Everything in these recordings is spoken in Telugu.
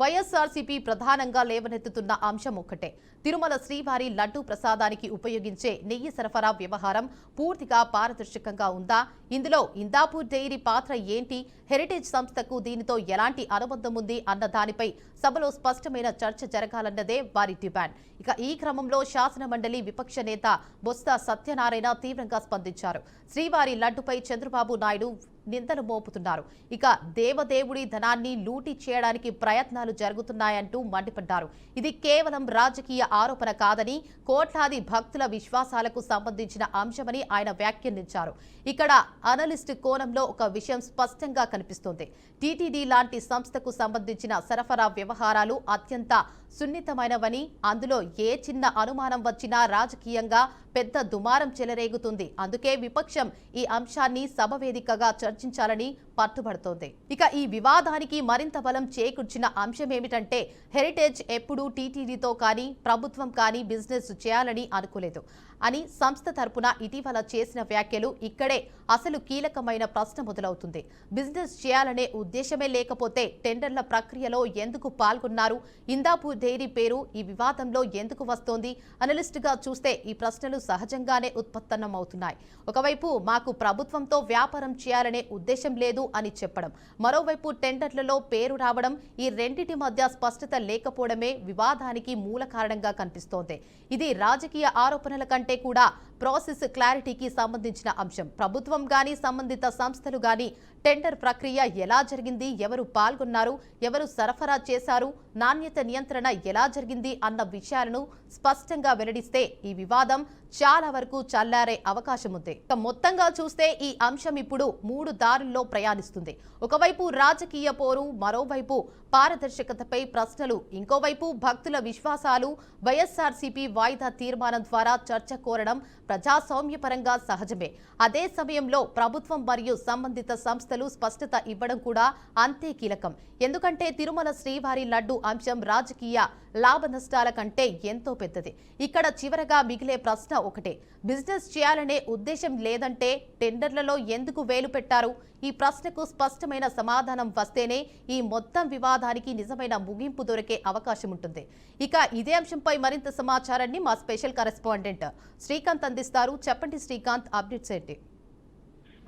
వైఎస్ఆర్సీపీ ప్రధానంగా లేవనెత్తుతున్న అంశం ఒక్కటే. తిరుమల శ్రీవారి లడ్డూ ప్రసాదానికి ఉపయోగించే నెయ్యి సరఫరా వ్యవహారం పూర్తిగా పారదర్శకంగా ఉందా? ఇందులో ఇందాపూర్ డెయిరీ పాత్ర ఏంటి? హెరిటేజ్ సంస్థకు దీనితో ఎలాంటి అనుబంధం ఉంది అన్న దానిపై సభలో స్పష్టమైన చర్చ జరగాలన్నదే వారి డిమాండ్. ఇక ఈ క్రమంలో శాసనమండలి విపక్ష నేత బొత్స సత్యనారాయణ తీవ్రంగా స్పందించారు. శ్రీవారి లడ్డుపై చంద్రబాబు నాయుడు నిందలు మోపుతున్నారు. ఇక దేవదేవుడి ధనాన్ని లూటీ చేయడానికి ప్రయత్నాలు జరుగుతున్నాయంటూ మండిపడ్డారు. ఇది కేవలం రాజకీయ ఆరోపణ కాదని, కోట్లాది భక్తుల విశ్వాసాలకు సంబంధించిన అంశమని ఆయన వ్యాఖ్యానించారు. ఇక్కడ అనలిస్ట్ కోణంలో ఒక విషయం స్పష్టంగా కనిపిస్తోంది. టీటీడీ లాంటి సంస్థకు సంబంధించిన సరఫరా వ్యవహారాలు అత్యంత సున్నితమైనవని, అందులో ఏ చిన్న అనుమానం వచ్చినా రాజకీయంగా పెద్ద దుమారం చెలరేగుతుంది. అందుకే విపక్షం ఈ అంశాన్ని సభ వేదికగా చర్చించాలని పట్టుబడుతోంది. ఇక ఈ వివాదానికి మరింత బలం చేకూర్చిన అంశమేమిటంటే, హెరిటేజ్ ఎప్పుడూ టీటీడీతో కానీ ప్రభుత్వం కానీ బిజినెస్ చేయాలని అనుకోలేదు అని సంస్థ తరపున ఇటీవల చేసిన వ్యాఖ్యలు ఇక్కడే అసలు కీలకమైన ప్రశ్న మొదలవుతుంది. బిజినెస్ చేయాలనే ఉద్దేశమే లేకపోతే టెండర్ల ప్రక్రియలో ఎందుకు పాల్గొన్నారు? ఇందాపూర్ డెయిరీ పేరు ఈ వివాదంలో ఎందుకు వస్తోంది? అనలిస్టుగా చూస్తే ఈ ప్రశ్నలు సహజంగానే ఉత్పన్నమవుతున్నాయి. ఒకవైపు మాకు ప్రభుత్వంతో వ్యాపారం చేయాలనే ఉద్దేశం లేదు అని చెప్పడం, మరోవైపు టెండర్లలో పేరు రావడం, ఈ రెండింటి మధ్య స్పష్టత లేకపోవడమే వివాదానికి మూల కారణంగా కనిపిస్తోంది. ఇది రాజకీయ ఆరోపణల కంటే కూడా ప్రాసెస్ క్లారిటీకి సంబంధించిన అంశం. ప్రభుత్వం గాని, సంబంధిత సంస్థలు గాని టెండర్ ప్రక్రియ ఎలా జరిగింది, ఎవరు పాల్గొన్నారు, ఎవరు సరఫరా చేశారు, నాణ్యత నియంత్రణ ఎలా జరిగింది అన్న విషయాలను స్పష్టంగా వెల్లడిస్తే ఈ వివాదం చాలా వరకు చల్లారే అవకాశం ఉంది. మొత్తంగా చూస్తే ఈ అంశం ఇప్పుడు మూడు దారుల్లో ప్రయాణిస్తుంది. ఒకవైపు రాజకీయ పోరు, మరోవైపు పారదర్శకతపై ప్రశ్నలు, ఇంకోవైపు భక్తుల విశ్వాసాలు. వైఎస్ఆర్సీపీ వాయిదా తీర్మానం ద్వారా చర్చ కోరడం ప్రజాస్వామ్యపరంగా సహజమే. అదే సమయంలో ప్రభుత్వం మరియు సంబంధిత సంస్థలు స్పష్టత ఇవ్వడం కూడా అంతే కీలకం. ఎందుకంటే తిరుమల శ్రీవారి లడ్డు అంశం రాజకీయ లాభ నష్టాల కంటే ఎంతో పెద్దది. ఇక్కడ చివరగా మిగిలే ప్రశ్న ఒకటే, బిజినెస్ చేయాలనే ఉద్దేశం లేదంటే టెండర్లలో ఎందుకు వేలు పెట్టారు? ఈ ప్రశ్నకు స్పష్టమైన సమాధానం వస్తేనే ఈ మొత్తం వివాదానికి నిజమైన ముగింపు దొరికే అవకాశం ఉంటుంది. ఇక ఇదే అంశంపై మరింత సమాచారాన్ని మా స్పెషల్ కరెస్పాండెంట్ శ్రీకాంత్ అందిస్తారు. చెప్పండి శ్రీకాంత్, అప్డేట్స్ ఏంటి?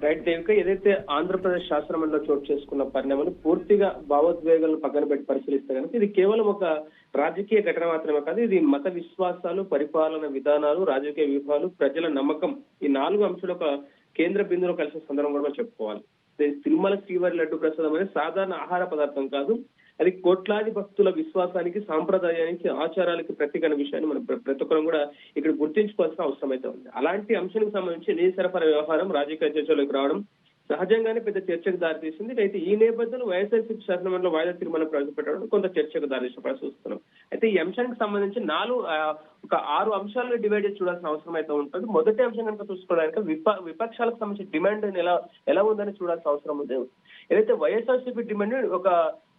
రైట్ దేవిక, ఏదైతే ఆంధ్రప్రదేశ్ శాసనమండలిలో చోటు చేసుకున్న పరిణామాలు పూర్తిగా భావోద్వేగాలను పక్కన పెట్టి పరిశీలిస్తే కనుక ఇది కేవలం ఒక రాజకీయ ఘటన మాత్రమే కాదు, ఇది మత విశ్వాసాలు, పరిపాలన విధానాలు, రాజకీయ వ్యూహాలు, ప్రజల నమ్మకం, ఈ 4 అంశాలు ఒక కేంద్ర బిందువులో కలిసిన సందర్భం కూడా చెప్పుకోవాలి. తిరుమల శ్రీవారి లడ్డు ప్రసాదం అనేది సాధారణ ఆహార పదార్థం కాదు, అది కోట్లాది భక్తుల విశ్వాసానికి, సాంప్రదాయానికి, ఆచారాలకి ప్రతీక అనే విషయాన్ని మనం ప్రతి ఒక్కరం కూడా ఇక్కడ గుర్తించుకోవాల్సిన అవసరం అయితే ఉంది. అలాంటి అంశానికి సంబంధించి నెయ్యి సరఫరా వ్యవహారం రాజకీయ చర్చలోకి రావడం సహజంగానే పెద్ద చర్చకు దారితీసింది. అయితే ఈ నేపథ్యంలో వైఎస్ఆర్సీపీ శాసనమండలిలో వాయిదా తీర్మానం ప్రవేశపెట్టడం కొంత చర్చకు దారితీసిన పరిస్థితి చూస్తున్నాం. అయితే ఈ అంశానికి సంబంధించి 6 అంశాలను డివైడ్ చేసి చూడాల్సిన అవసరం అయితే ఉంటుంది. మొదటి అంశం కనుక చూసుకోవడానికి విపక్షాలకు సంబంధించిన డిమాండ్ ఎలా ఉందని చూడాల్సిన అవసరం ఉంది. ఏదైతే వైఎస్ఆర్సీపీ డిమాండ్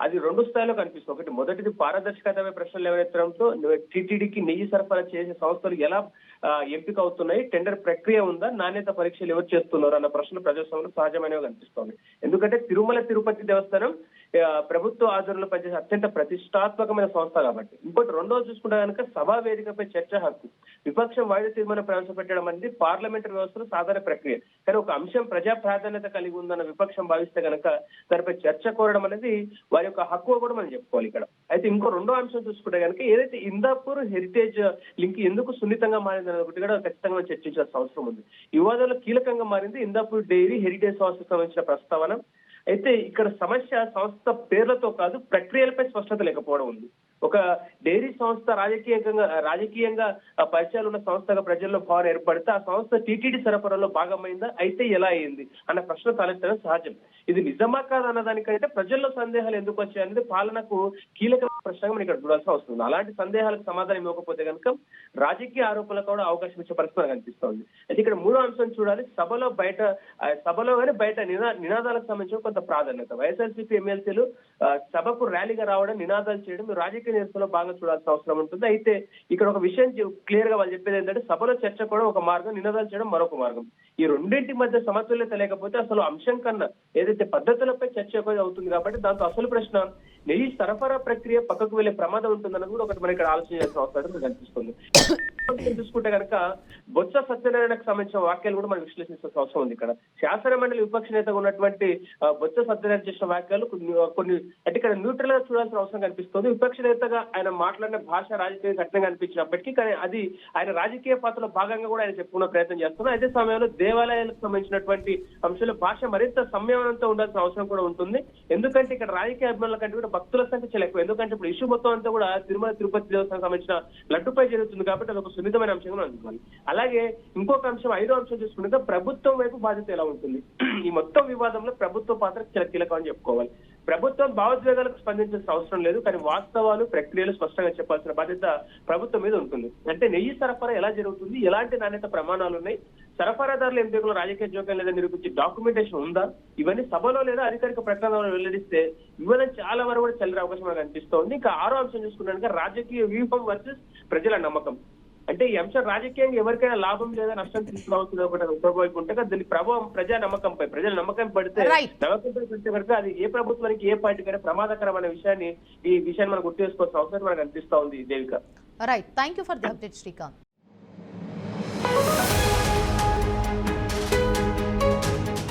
అది 2 స్థాయిలో కనిపిస్తుంది. ఒకటి, మొదటిది పారదర్శకతపై ప్రశ్నలు లేవనెత్తడంతో టీటీడీకి నెయ్యి సరఫరా చేసే సంస్థలు ఎలా ఎంపిక అవుతున్నాయి, టెండర్ ప్రక్రియ ఉందా, నాణ్యత పరీక్షలు ఎవరు చేస్తున్నారు అన్న ప్రశ్నలు ప్రజాస్వామ్యంలో సహజమైనవి కనిపిస్తోంది. ఎందుకంటే తిరుమల తిరుపతి దేవస్థానం ప్రభుత్వ ఆధ్వర్యంలో పనిచేసే అత్యంత ప్రతిష్టాత్మకమైన సంస్థ కాబట్టి. ఇంకోటి, రెండోది చూసుకుంటే కనుక సభా వేదికపై చర్చ హక్కు, విపక్షం వాయిదా తీర్మానం ప్రవేశపెట్టడం అనేది పార్లమెంటరీ వ్యవస్థలో సాధారణ ప్రక్రియ. కానీ ఒక అంశం ప్రజా ప్రాధాన్యత కలిగి ఉందన్న విపక్షం భావిస్తే కనుక దానిపై చర్చ కోరడం అనేది వారి యొక్క హక్కు కూడా మనం చెప్పుకోవాలి ఇక్కడ. అయితే ఇంకో రెండో అంశం చూసుకుంటే కనుక ఏదైతే ఇందాపూర్ హెరిటేజ్ లింక్ ఎందుకు సున్నితంగా మారింది అనేది ఒకటి కూడా ఖచ్చితంగా చర్చించాల్సిన అవసరం ఉంది. ఈ వివాదాల్లో కీలకంగా మారింది ఇందాపూర్ డైరీ హెరిటేజ్ సంస్థకు సంబంధించిన ప్రస్తావన. అయితే ఇక్కడ సమస్య సంస్థ పేర్లతో కాదు, ప్రక్రియలపై స్పష్టత లేకపోవడం ఉంది. ఒక డైరీ సంస్థ రాజకీయంగా పరిచయాలు ఉన్న సంస్థగా ప్రజల్లో భావన ఏర్పడితే ఆ సంస్థ టీటీడీ సరఫరాలో భాగమైందా, అయితే ఎలా అయింది అన్న ప్రశ్న తలెత్తడం సహజం. ఇది నిజమా కాదు అన్నదానికంటే ప్రజల్లో సందేహాలు ఎందుకు వచ్చాయనేది పాలనకు కీలకమైన ప్రశ్నగా మనం ఇక్కడ చూడాల్సిన అవసరం ఉంది. అలాంటి సందేహాలకు సమాధానం ఇవ్వకపోతే కనుక రాజకీయ ఆరోపణలకు కూడా అవకాశం ఇచ్చే పరిస్థితి కనిపిస్తోంది. అయితే ఇక్కడ మూడో అంశం చూడాలి, సభలో కానీ బయట నినాదాలకు సంబంధించిన కొంత ప్రాధాన్యత. వైఎస్ఆర్సీపీ ఎమ్మెల్సీలు సభకు ర్యాలీగా రావడం, నినాదాలు చేయడం రాజకీయ రాజకీయ నేతలో బాగా చూడాల్సిన అవసరం ఉంటుంది. అయితే ఇక్కడ ఒక విషయం క్లియర్ గా వాళ్ళు చెప్పేది ఏంటంటే సభలో చర్చ కూడా ఒక మార్గం, నినాదాలు చేయడం మరొక మార్గం. ఈ రెండింటి మధ్య సమతుల్యత లేకపోతే అసలు అంశం కన్నా ఏదైతే పద్ధతులపై చర్చ ఎక్కువ అవుతుంది. కాబట్టి దాంతో అసలు ప్రశ్న నెయ్యి సరఫరా ప్రక్రియ పక్కకు వెళ్లే ప్రమాదం ఉంటుందన్నది కూడా ఒకటి మనం ఇక్కడ ఆలోచన చేయాల్సిన అవసరం కనిపిస్తుంది. చూసుకుంటే కనుక బొత్స సత్యనారాయణకు సంబంధించిన వాక్యాలు కూడా మనం విశ్లేషించాల్సిన అవసరం ఉంది. ఇక్కడ శాసన మండలి విపక్ష నేతగా ఉన్నటువంటి బొత్స సత్యనారాయణ చేసిన వాక్యాలు కొన్ని అంటే ఇక్కడ న్యూట్రల్ గా చూడాల్సిన అవసరం కనిపిస్తుంది. విపక్ష నేతగా ఆయన మాట్లాడిన భాష రాజకీయ కఠినంగా అనిపించినప్పటికీ కానీ అది ఆయన రాజకీయ పాత్రలో భాగంగా కూడా ఆయన చెప్పుకునే ప్రయత్నం చేస్తున్నారు. అదే సమయంలో దేవాలయాలకు సంబంధించినటువంటి అంశాలు భాష మరింత సంయమనంతో ఉండాల్సిన అవసరం కూడా ఉంటుంది. ఎందుకంటే ఇక్కడ రాజకీయ అభిమానుల కంటే కూడా భక్తుల సంఖ్య చాలా ఎక్కువ. ఎందుకంటే ఇప్పుడు ఇష్యూ మొత్తం అంతా కూడా తిరుమల తిరుపతి దేవస్థానం సంబంధించిన లడ్డుపై జరుగుతుంది కాబట్టి అది ఒక సున్నితమైన అంశంగా అందుకోవాలి. అలాగే ఇంకొక అంశం, 5వ అంశం చూసుకుంటే ప్రభుత్వం వైపు బాధ్యత ఎలా ఉంటుంది. ఈ మొత్తం వివాదంలో ప్రభుత్వ పాత్ర చాలా కీలకం అని చెప్పుకోవాలి. ప్రభుత్వం భావోద్వేగాలకు స్పందించాల్సిన అవసరం లేదు, కానీ వాస్తవాలు ప్రక్రియలు స్పష్టంగా చెప్పాల్సిన బాధ్యత ప్రభుత్వం మీద ఉంటుంది. అంటే నెయ్యి సరఫరా ఎలా జరుగుతుంది, ఎలాంటి నాణ్యత ప్రమాణాలు ఉన్నాయి, సరఫరాదారుల ఎంపికలో రాజకీయ జోక్యం లేదా నిరూపించి డాక్యుమెంటేషన్ ఉందా, ఇవన్నీ సభలో లేదా అధికారిక ప్రకటనలో వెల్లడిస్తే ఇవన్నీ చాలా వరకు కూడా చెల్లరే అవకాశం మనకు అనిపిస్తోంది. ఇంకా 6వ అంశం చూసుకున్నాక రాజకీయ వ్యూహం వర్సెస్ ప్రజల నమ్మకం. అంటే ఈ అంశం రాజకీయంగా ఎవరికైనా లాభం లేదా నష్టం తీసుకురావచ్చు ఒకవైపు ఉంటే దీని ప్రభావం ప్రజా నమ్మకంపై, ప్రజల నమ్మకం పడితే నమ్మకంపై పెడితే కనుక అది ఏ ప్రభుత్వానికి ఏ పార్టీకైనా ప్రమాదకరమైన విషయాన్ని మనం గుర్తు చేసుకోవాల్సిన అవసరం మనకు అనిపిస్తా ఉంది. Devika, right, thank you for the update Srikanth.